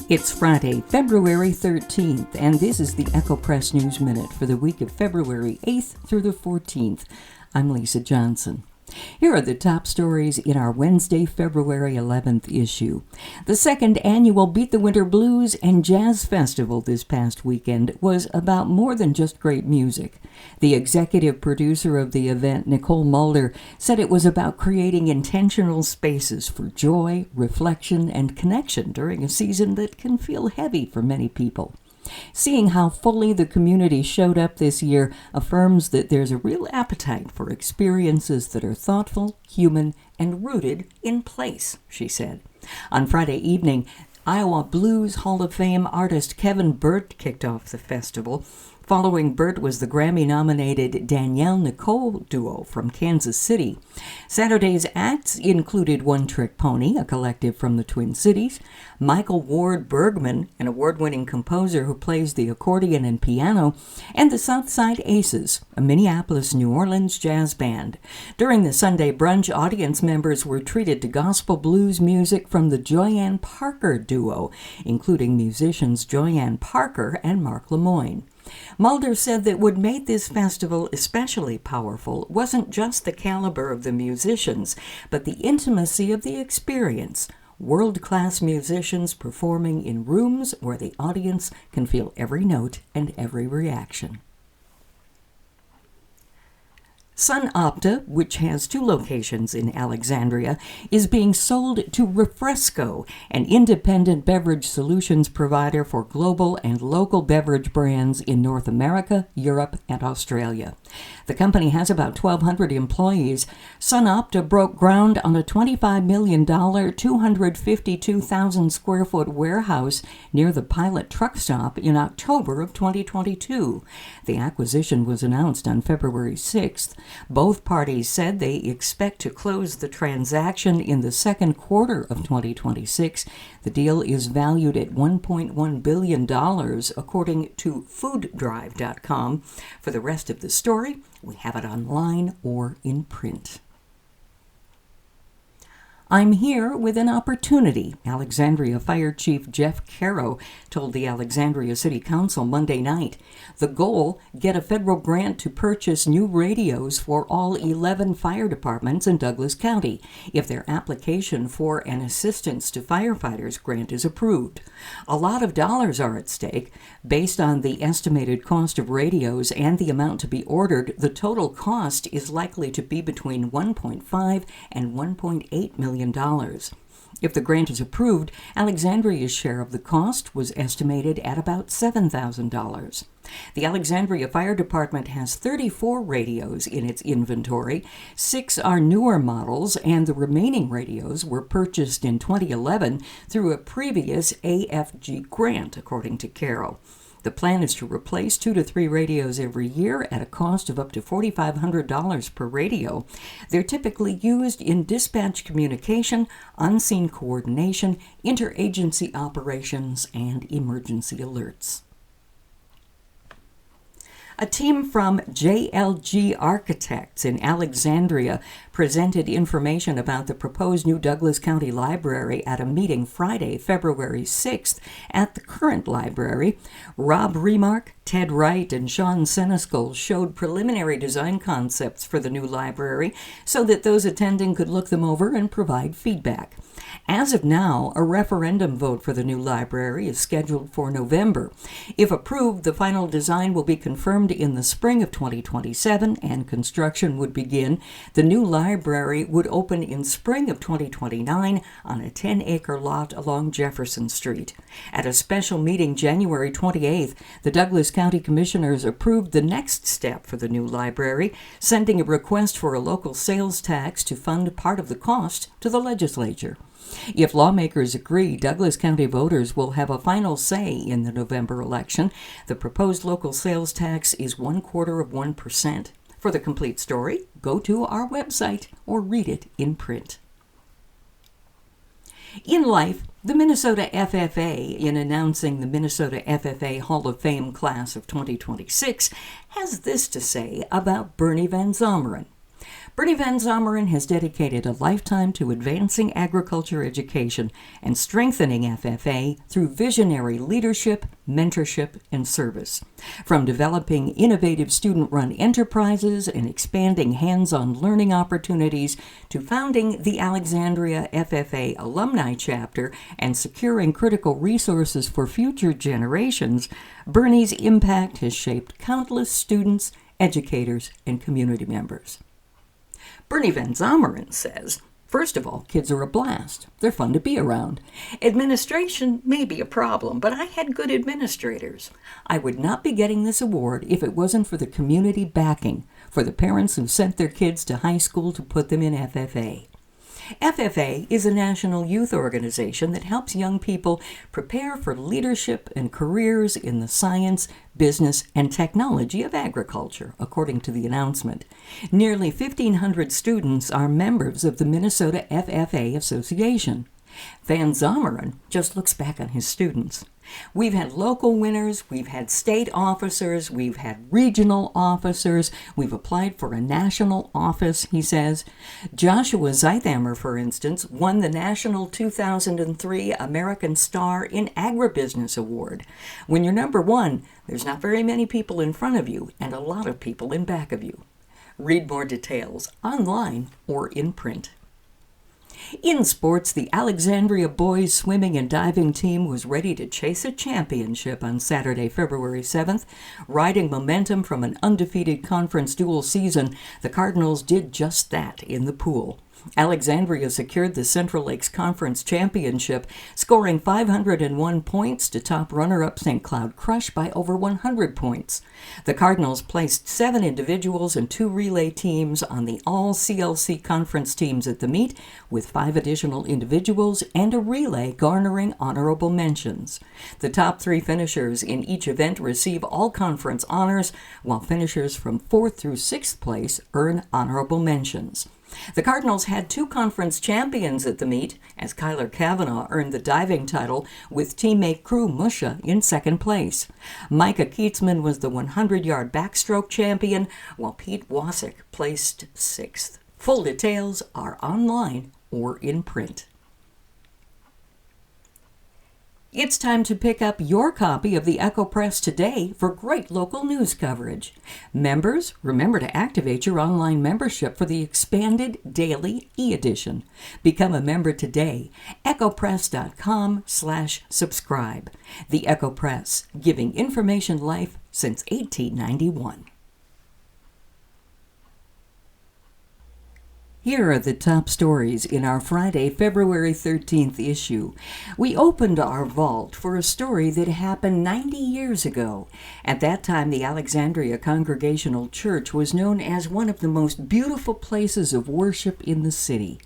It's Friday, February 13th, and this is the Echo Press Newsminute for the week of February 8th through the 14th. I'm Lisa Johnson. Here are the top stories in our Wednesday, February 11th issue. The second annual Beat the Winter Blues and Jazz Festival this past weekend was about more than just great music. The executive producer of the event, Nicole Mulder, said it was about creating intentional spaces for joy, reflection, and connection during a season that can feel heavy for many people. Seeing how fully the community showed up this year affirms that there's a real appetite for experiences that are thoughtful, human, and rooted in place, she said. On Friday evening, Iowa Blues Hall of Fame artist Kevin Burt kicked off the festival. Following Burt was the Grammy-nominated Danielle Nicole duo from Kansas City. Saturday's acts included One Trick Pony, a collective from the Twin Cities, Michael Ward Bergman, an award-winning composer who plays the accordion and piano, and the Southside Aces, a Minneapolis-New Orleans jazz band. During the Sunday brunch, audience members were treated to gospel blues music from the Joyanne Parker duo, including musicians Joyanne Parker and Mark Lemoyne. Mulder said that what made this festival especially powerful wasn't just the caliber of the musicians, but the intimacy of the experience. World-class musicians performing in rooms where the audience can feel every note and every reaction. SunOpta, which has two locations in Alexandria, is being sold to Refresco, an independent beverage solutions provider for global and local beverage brands in North America, Europe, and Australia. The company has about 1,200 employees. SunOpta broke ground on a $25 million, 252,000 square foot warehouse near the Pilot truck stop in October of 2022. The acquisition was announced on February 6th. Both parties said they expect to close the transaction in the second quarter of 2026. The deal is valued at $1.1 billion, according to fooddrive.com. For the rest of the story, we have it online or in print. I'm here with an opportunity, Alexandria Fire Chief Jeff Caro told the Alexandria City Council Monday night. The goal, get a federal grant to purchase new radios for all 11 fire departments in Douglas County if their application for an assistance to firefighters grant is approved. A lot of dollars are at stake. Based on the estimated cost of radios and the amount to be ordered, the total cost is likely to be between $1.5 and $1.8 million. If the grant is approved, Alexandria's share of the cost was estimated at about $7,000. The Alexandria Fire Department has 34 radios in its inventory. 6 are newer models, and the remaining radios were purchased in 2011 through a previous AFG grant, according to Carroll. The plan is to replace 2 to 3 radios every year at a cost of up to $4,500 per radio. They're typically used in dispatch communication, on-scene coordination, interagency operations, and emergency alerts. A team from JLG Architects in Alexandria presented information about the proposed new Douglas County Library at a meeting Friday, February 6th at the current library. Rob Remark, Ted Wright, and Sean Senescal showed preliminary design concepts for the new library so that those attending could look them over and provide feedback. As of now, a referendum vote for the new library is scheduled for November. If approved, the final design will be confirmed in the spring of 2027 and construction would begin. The new library would open in spring of 2029 on a 10-acre lot along Jefferson Street. At a special meeting January 28th, the Douglas County Commissioners approved the next step for the new library, sending a request for a local sales tax to fund part of the cost to the legislature. If lawmakers agree, Douglas County voters will have a final say in the November election. The proposed local sales tax is 0.25%. For the complete story, go to our website or read it in print. In life, the Minnesota FFA, in announcing the Minnesota FFA Hall of Fame class of 2026, has this to say about Bernie Van Zomeren. Bernie Van Zomeren has dedicated a lifetime to advancing agriculture education and strengthening FFA through visionary leadership, mentorship, and service. From developing innovative student-run enterprises and expanding hands-on learning opportunities to founding the Alexandria FFA alumni chapter and securing critical resources for future generations, Bernie's impact has shaped countless students, educators, and community members. Bernie Van Zomeren says, first of all, kids are a blast. They're fun to be around. Administration may be a problem, but I had good administrators. I would not be getting this award if it wasn't for the community backing, for the parents who sent their kids to high school to put them in FFA. FFA is a national youth organization that helps young people prepare for leadership and careers in the science, business, and technology of agriculture, according to the announcement. Nearly 1,500 students are members of the Minnesota FFA Association. Van Zomeren just looks back on his students. We've had local winners, we've had state officers, we've had regional officers, we've applied for a national office, he says. Joshua Zeithammer, for instance, won the National 2003 American Star in Agribusiness Award. When you're number one, there's not very many people in front of you and a lot of people in back of you. Read more details online or in print. In sports, the Alexandria boys swimming and diving team was ready to chase a championship on Saturday, February 7th. Riding momentum from an undefeated conference dual season, the Cardinals did just that in the pool. Alexandria secured the Central Lakes Conference Championship, scoring 501 points to top runner-up St. Cloud Crush by over 100 points. The Cardinals placed 7 individuals and 2 relay teams on the all-CLC conference teams at the meet, with 5 additional individuals and a relay garnering honorable mentions. The top 3 finishers in each event receive all conference honors, while finishers from 4th through 6th place earn honorable mentions. The Cardinals had 2 conference champions at the meet, as Kyler Kavanaugh earned the diving title with teammate Crew Musha in 2nd place. Micah Keatsman was the 100-yard backstroke champion, while Pete Wasick placed 6th. Full details are online or in print. It's time to pick up your copy of the Echo Press today for great local news coverage. Members, remember to activate your online membership for the expanded daily e-edition. Become a member today. echopress.com/subscribe. The Echo Press, giving information life since 1891. Here are the top stories in our Friday, February 13th issue. We opened our vault for a story that happened 90 years ago. At that time, the Alexandria Congregational Church was known as one of the most beautiful places of worship in the city.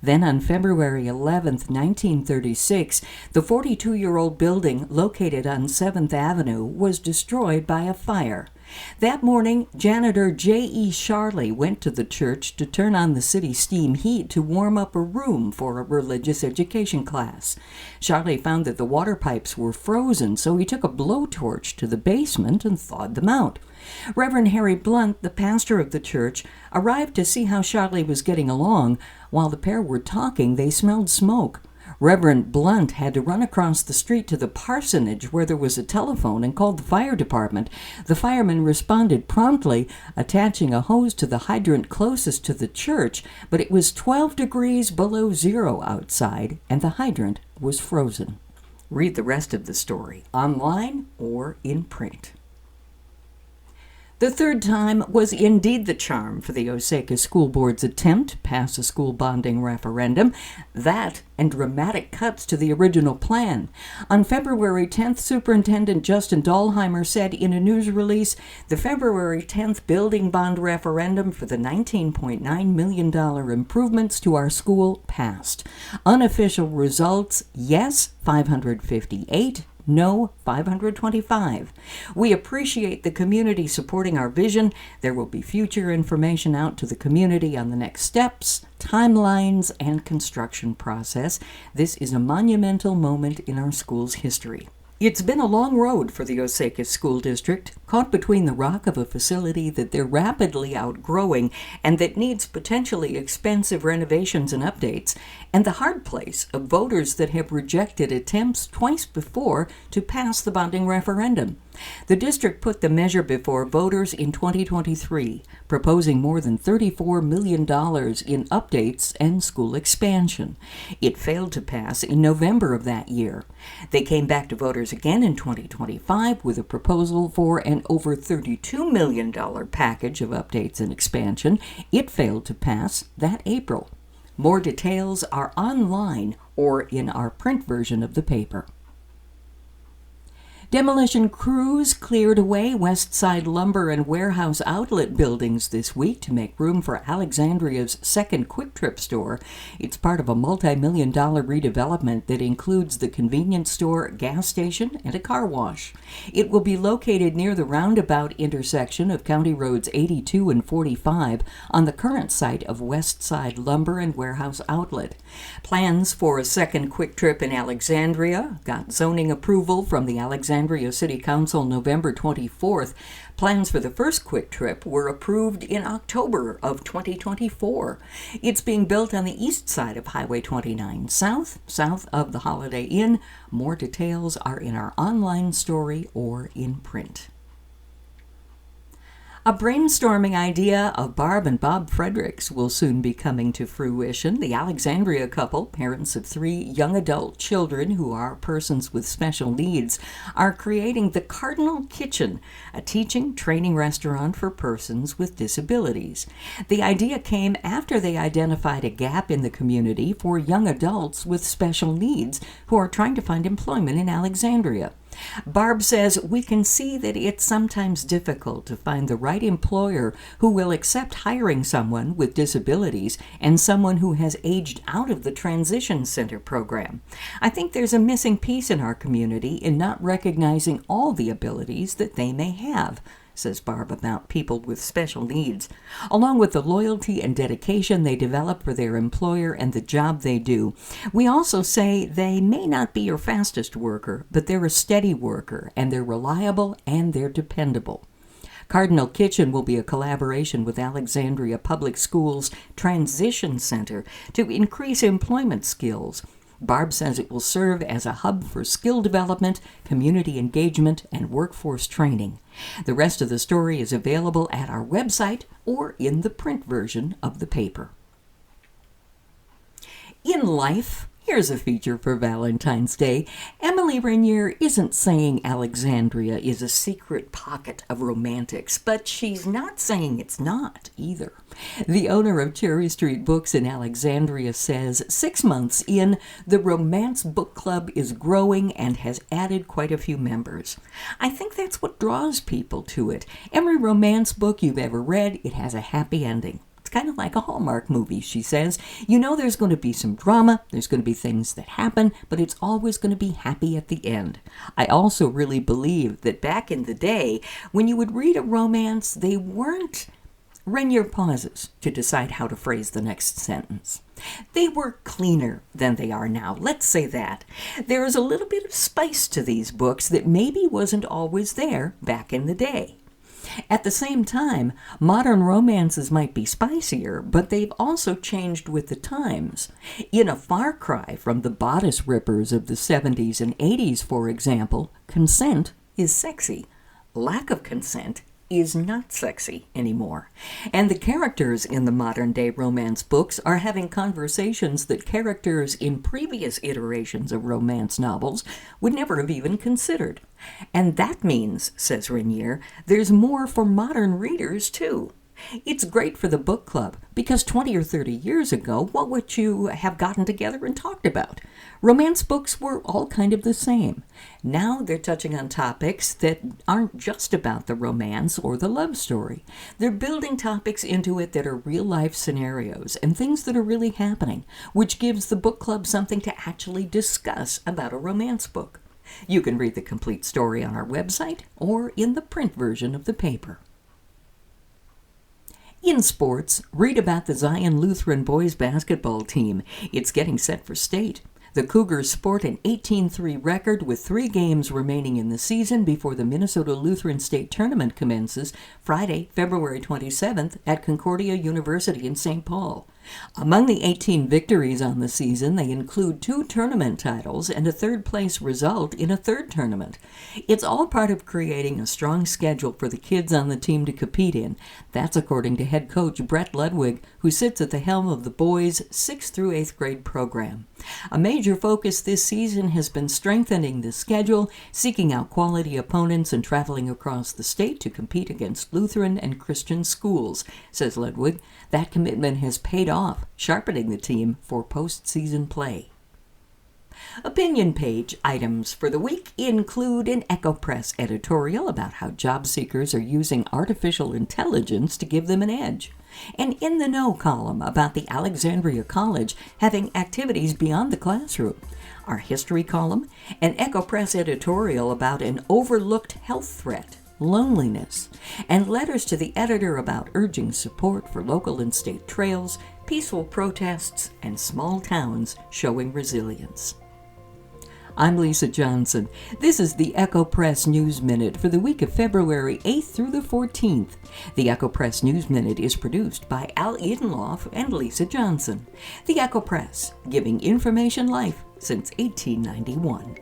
Then on February 11, 1936, the 42-year-old building located on 7th Avenue was destroyed by a fire. That morning, janitor J.E. Charley went to the church to turn on the city steam heat to warm up a room for a religious education class. Charley found that the water pipes were frozen, so he took a blowtorch to the basement and thawed them out. Reverend Harry Blunt, the pastor of the church, arrived to see how Charley was getting along. While the pair were talking, they smelled smoke. Reverend Blunt had to run across the street to the parsonage where there was a telephone and called the fire department. The firemen responded promptly, attaching a hose to the hydrant closest to the church, but it was 12 degrees below zero outside, and the hydrant was frozen. Read the rest of the story online or in print. The third time was indeed the charm for the Osaka School Board's attempt to pass a school bonding referendum. That and dramatic cuts to the original plan. On February 10th, Superintendent Justin Dahlheimer said in a news release, the February 10th building bond referendum for the $19.9 million improvements to our school passed. Unofficial results, yes, 558. No, 525. We appreciate the community supporting our vision. There will be future information out to the community on the next steps, timelines, and construction process. This is a monumental moment in our school's history. It's been a long road for the Osaka School District, caught between the rock of a facility that they're rapidly outgrowing and that needs potentially expensive renovations and updates, and the hard place of voters that have rejected attempts twice before to pass the bonding referendum. The district put the measure before voters in 2023, proposing more than $34 million in updates and school expansion. It failed to pass in November of that year. They came back to voters again in 2025 with a proposal for an over $32 million package of updates and expansion. It failed to pass that April. More details are online or in our print version of the paper. Demolition crews cleared away West Side lumber and warehouse outlet buildings this week to make room for Alexandria's second Kwik-Trip store. It's part of a multi-million-dollar redevelopment that includes the convenience store, gas station, and a car wash. It will be located near the roundabout intersection of County Roads 82 and 45 on the current site of West Side lumber and warehouse outlet. Plans for a second Kwik-Trip in Alexandria got zoning approval from the Alexandria City Council November 24th. Plans for the first Kwik-Trip were approved in October of 2024. It's being built on the east side of Highway 29, south of the Holiday Inn. More details are in our online story or in print. A brainstorming idea of Barb and Bob Fredericks will soon be coming to fruition. The Alexandria couple, parents of 3 young adult children who are persons with special needs, are creating the Cardinal Kitchen, a teaching training restaurant for persons with disabilities. The idea came after they identified a gap in the community for young adults with special needs who are trying to find employment in Alexandria. Barb says, "We can see that it's sometimes difficult to find the right employer who will accept hiring someone with disabilities and someone who has aged out of the transition center program. I think there's a missing piece in our community in not recognizing all the abilities that they may have," says Barb about people with special needs. Along with the loyalty and dedication they develop for their employer and the job they do, we also say they may not be your fastest worker, but they're a steady worker, and they're reliable and they're dependable. Cardinal Kitchen will be a collaboration with Alexandria Public Schools Transition Center to increase employment skills. Barb says it will serve as a hub for skill development, community engagement, and workforce training. The rest of the story is available at our website or in the print version of the paper. In life, here's a feature for Valentine's Day. Emily Rainier isn't saying Alexandria is a secret pocket of romantics, but she's not saying it's not either. The owner of Cherry Street Books in Alexandria says 6 months in, the Romance Book Club is growing and has added quite a few members. I think that's what draws people to it. Every romance book you've ever read, it has a happy ending. Kind of like a Hallmark movie, she says. You know there's going to be some drama, there's going to be things that happen, but it's always going to be happy at the end. I also really believe that back in the day, when you would read a romance, they weren't Rainier pauses to decide how to phrase the next sentence. They were cleaner than they are now, let's say that. There is a little bit of spice to these books that maybe wasn't always there back in the day. At the same time, modern romances might be spicier, but they've also changed with the times. In a far cry from the bodice rippers of the 70s and 80s, for example, consent is sexy. Lack of consent is not sexy anymore. And the characters in the modern-day romance books are having conversations that characters in previous iterations of romance novels would never have even considered. And that means, says Rainier, there's more for modern readers, too. It's great for the book club, because 20 or 30 years ago, what would you have gotten together and talked about? Romance books were all kind of the same. Now they're touching on topics that aren't just about the romance or the love story. They're building topics into it that are real-life scenarios and things that are really happening, which gives the book club something to actually discuss about a romance book. You can read the complete story on our website or in the print version of the paper. In sports, read about the Zion Lutheran boys basketball team. It's getting set for state. The Cougars sport an 18-3 record with 3 games remaining in the season before the Minnesota Lutheran State Tournament commences Friday, February 27th at Concordia University in St. Paul. Among the 18 victories on the season, they include 2 tournament titles and a third-place result in a third tournament. It's all part of creating a strong schedule for the kids on the team to compete in. That's according to head coach Brett Ludwig, who sits at the helm of the boys' 6th through 8th grade program. A major focus this season has been strengthening the schedule, seeking out quality opponents, and traveling across the state to compete against Lutheran and Christian schools, says Ludwig. That commitment has paid off, sharpening the team for postseason play. Opinion page items for the week include an Echo Press editorial about how job seekers are using artificial intelligence to give them an edge, an In the Know column about the Alexandria College having activities beyond the classroom, our history column, an Echo Press editorial about an overlooked health threat, loneliness, and letters to the editor about urging support for local and state trails, peaceful protests, and small towns showing resilience. I'm Lisa Johnson. This is the Echo Press News Minute for the week of February 8th through the 14th. The Echo Press News Minute is produced by Al Edenloff and Lisa Johnson. The Echo Press, giving information life since 1891.